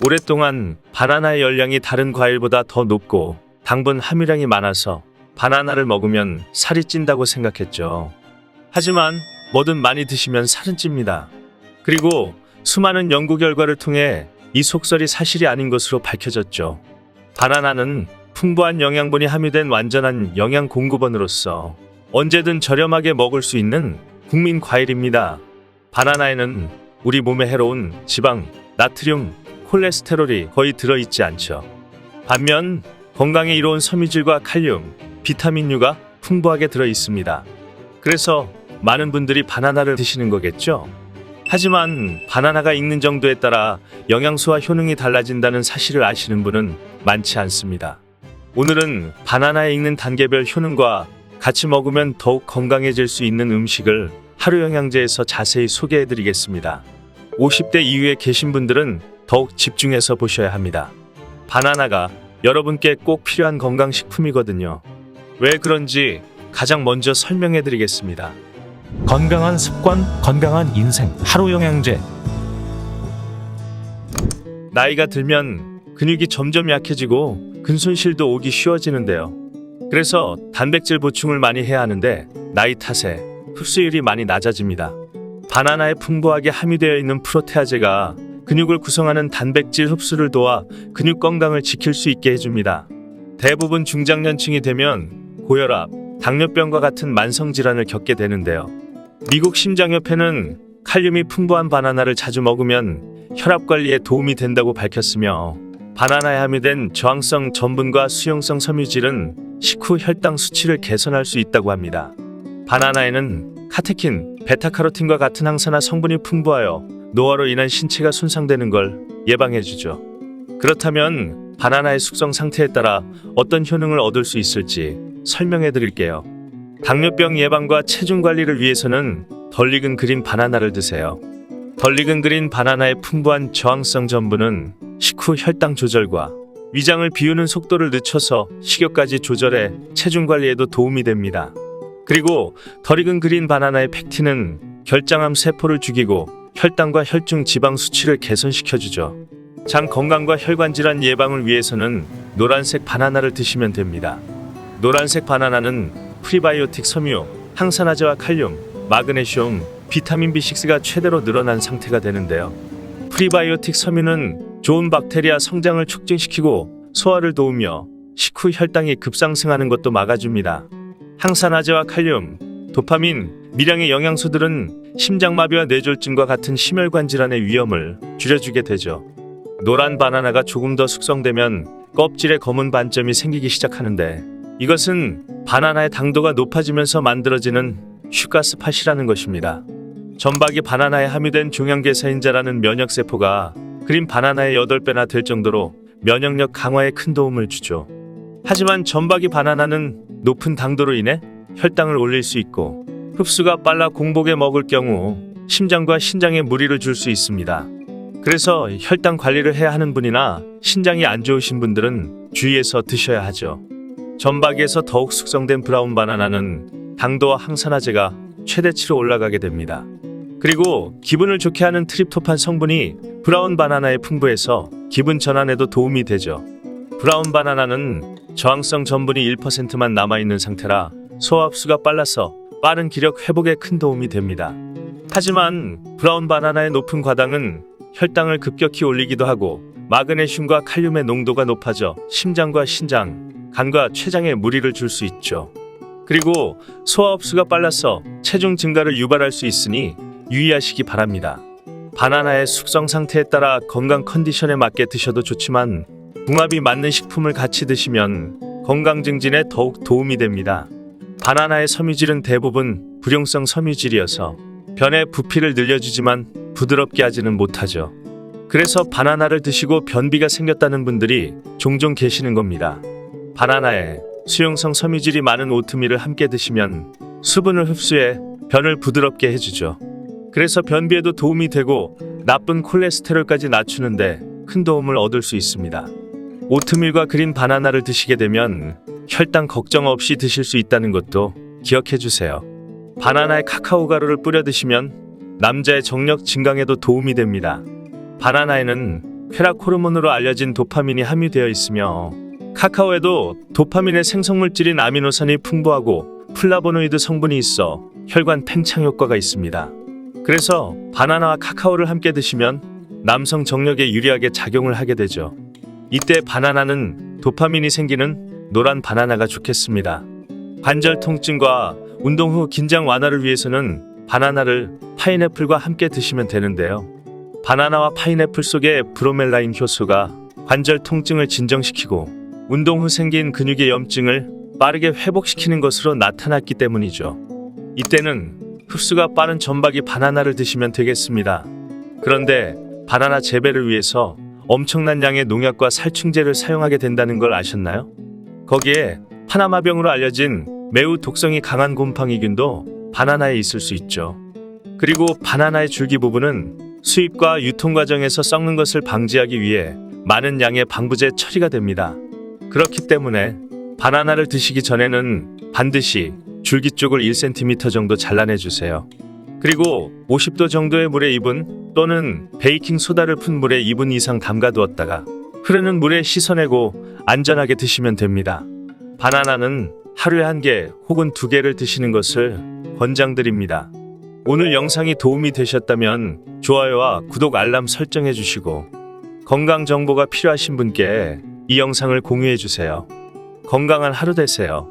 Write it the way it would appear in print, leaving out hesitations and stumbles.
오랫동안 바나나의 열량이 다른 과일보다 더 높고 당분 함유량이 많아서 바나나를 먹으면 살이 찐다고 생각했죠. 하지만 뭐든 많이 드시면 살은 찝니다. 그리고 수많은 연구 결과를 통해 이 속설이 사실이 아닌 것으로 밝혀졌죠. 바나나는 풍부한 영양분이 함유된 완전한 영양 공급원으로서 언제든 저렴하게 먹을 수 있는 국민 과일입니다. 바나나에는 우리 몸에 해로운 지방, 나트륨, 콜레스테롤이 거의 들어있지 않죠. 반면 건강에 이로운 섬유질과 칼륨, 비타민유가 풍부하게 들어있습니다. 그래서 많은 분들이 바나나를 드시는 거겠죠. 하지만 바나나가 익는 정도에 따라 영양소와 효능이 달라진다는 사실을 아시는 분은 많지 않습니다. 오늘은 바나나의 익는 단계별 효능과 같이 먹으면 더욱 건강해질 수 있는 음식을 하루 영양제에서 자세히 소개해드리겠습니다. 50대 이후에 계신 분들은 더욱 집중해서 보셔야 합니다. 바나나가 여러분께 꼭 필요한 건강식품이거든요. 왜 그런지 가장 먼저 설명해드리겠습니다. 건강한 습관, 건강한 인생, 하루 영양제. 나이가 들면 근육이 점점 약해지고 근손실도 오기 쉬워지는데요. 그래서 단백질 보충을 많이 해야 하는데 나이 탓에 흡수율이 많이 낮아집니다. 바나나에 풍부하게 함유되어 있는 프로테아제가 근육을 구성하는 단백질 흡수를 도와 근육 건강을 지킬 수 있게 해줍니다. 대부분 중장년층이 되면 고혈압, 당뇨병과 같은 만성질환을 겪게 되는데요. 미국 심장협회는 칼륨이 풍부한 바나나를 자주 먹으면 혈압 관리에 도움이 된다고 밝혔으며 바나나에 함유된 저항성 전분과 수용성 섬유질은 식후 혈당 수치를 개선할 수 있다고 합니다. 바나나에는 카테킨, 베타카로틴과 같은 항산화 성분이 풍부하여 노화로 인한 신체가 손상되는 걸 예방해주죠. 그렇다면 바나나의 숙성 상태에 따라 어떤 효능을 얻을 수 있을지 설명해 드릴게요. 당뇨병 예방과 체중 관리를 위해서는 덜 익은 그린 바나나를 드세요. 덜 익은 그린 바나나의 풍부한 저항성 전분은 식후 혈당 조절과 위장을 비우는 속도를 늦춰서 식욕까지 조절해 체중 관리에도 도움이 됩니다. 그리고 덜 익은 그린 바나나의 펙틴은 결장암 세포를 죽이고 혈당과 혈중 지방 수치를 개선시켜주죠. 장 건강과 혈관 질환 예방을 위해서는 노란색 바나나를 드시면 됩니다. 노란색 바나나는 프리바이오틱 섬유, 항산화제와 칼륨, 마그네슘, 비타민 B6가 최대로 늘어난 상태가 되는데요. 프리바이오틱 섬유는 좋은 박테리아 성장을 촉진시키고 소화를 도우며 식후 혈당이 급상승하는 것도 막아줍니다. 항산화제와 칼륨, 도파민, 미량의 영양소들은 심장마비와 뇌졸중과 같은 심혈관 질환의 위험을 줄여주게 되죠. 노란 바나나가 조금 더 숙성되면 껍질에 검은 반점이 생기기 시작하는데 이것은 바나나의 당도가 높아지면서 만들어지는 슈가스팟이라는 것입니다. 전박이 바나나에 함유된 종양계사인자라는 면역세포가 그린 바나나의 8배나 될 정도로 면역력 강화에 큰 도움을 주죠. 하지만 전박이 바나나는 높은 당도로 인해 혈당을 올릴 수 있고 흡수가 빨라 공복에 먹을 경우 심장과 신장에 무리를 줄 수 있습니다. 그래서 혈당 관리를 해야 하는 분이나 신장이 안 좋으신 분들은 주의해서 드셔야 하죠. 전박이에서 더욱 숙성된 브라운 바나나는 당도와 항산화제가 최대치로 올라가게 됩니다. 그리고 기분을 좋게 하는 트립토판 성분이 브라운 바나나에 풍부해서 기분 전환에도 도움이 되죠. 브라운 바나나는 저항성 전분이 1%만 남아있는 상태라 소화 흡수가 빨라서 빠른 기력 회복에 큰 도움이 됩니다. 하지만 브라운 바나나의 높은 과당은 혈당을 급격히 올리기도 하고 마그네슘과 칼륨의 농도가 높아져 심장과 신장, 간과 췌장에 무리를 줄 수 있죠. 그리고 소화 흡수가 빨라서 체중 증가를 유발할 수 있으니 유의하시기 바랍니다. 바나나의 숙성 상태에 따라 건강 컨디션에 맞게 드셔도 좋지만 궁합이 맞는 식품을 같이 드시면 건강 증진에 더욱 도움이 됩니다. 바나나의 섬유질은 대부분 불용성 섬유질이어서 변의 부피를 늘려주지만 부드럽게 하지는 못하죠. 그래서 바나나를 드시고 변비가 생겼다는 분들이 종종 계시는 겁니다. 바나나에 수용성 섬유질이 많은 오트밀을 함께 드시면 수분을 흡수해 변을 부드럽게 해주죠. 그래서 변비에도 도움이 되고 나쁜 콜레스테롤까지 낮추는데 큰 도움을 얻을 수 있습니다. 오트밀과 그린 바나나를 드시게 되면 혈당 걱정 없이 드실 수 있다는 것도 기억해 주세요. 바나나에 카카오 가루를 뿌려 드시면 남자의 정력 증강에도 도움이 됩니다. 바나나에는 쾌락 호르몬으로 알려진 도파민이 함유되어 있으며 카카오에도 도파민의 생성물질인 아미노산이 풍부하고 플라보노이드 성분이 있어 혈관 팽창 효과가 있습니다. 그래서 바나나와 카카오를 함께 드시면 남성 정력에 유리하게 작용을 하게 되죠. 이때 바나나는 도파민이 생기는 노란 바나나가 좋겠습니다. 관절 통증과 운동 후 긴장 완화를 위해서는 바나나를 파인애플과 함께 드시면 되는데요. 바나나와 파인애플 속의 브로멜라인 효소가 관절 통증을 진정시키고 운동 후 생긴 근육의 염증을 빠르게 회복시키는 것으로 나타났기 때문이죠. 이때는 흡수가 빠른 전박이 바나나를 드시면 되겠습니다. 그런데 바나나 재배를 위해서 엄청난 양의 농약과 살충제를 사용하게 된다는 걸 아셨나요? 거기에 파나마병으로 알려진 매우 독성이 강한 곰팡이균도 바나나에 있을 수 있죠. 그리고 바나나의 줄기 부분은 수입과 유통 과정에서 썩는 것을 방지하기 위해 많은 양의 방부제 처리가 됩니다. 그렇기 때문에 바나나를 드시기 전에는 반드시 줄기 쪽을 1cm 정도 잘라내 주세요. 그리고 50도 정도의 물에 2분 또는 베이킹 소다를 푼 물에 2분 이상 담가 두었다가 흐르는 물에 씻어내고 안전하게 드시면 됩니다. 바나나는 하루에 1개 혹은 2개를 드시는 것을 권장드립니다. 오늘 영상이 도움이 되셨다면 좋아요와 구독 알람 설정해 주시고 건강 정보가 필요하신 분께 이 영상을 공유해 주세요. 건강한 하루 되세요.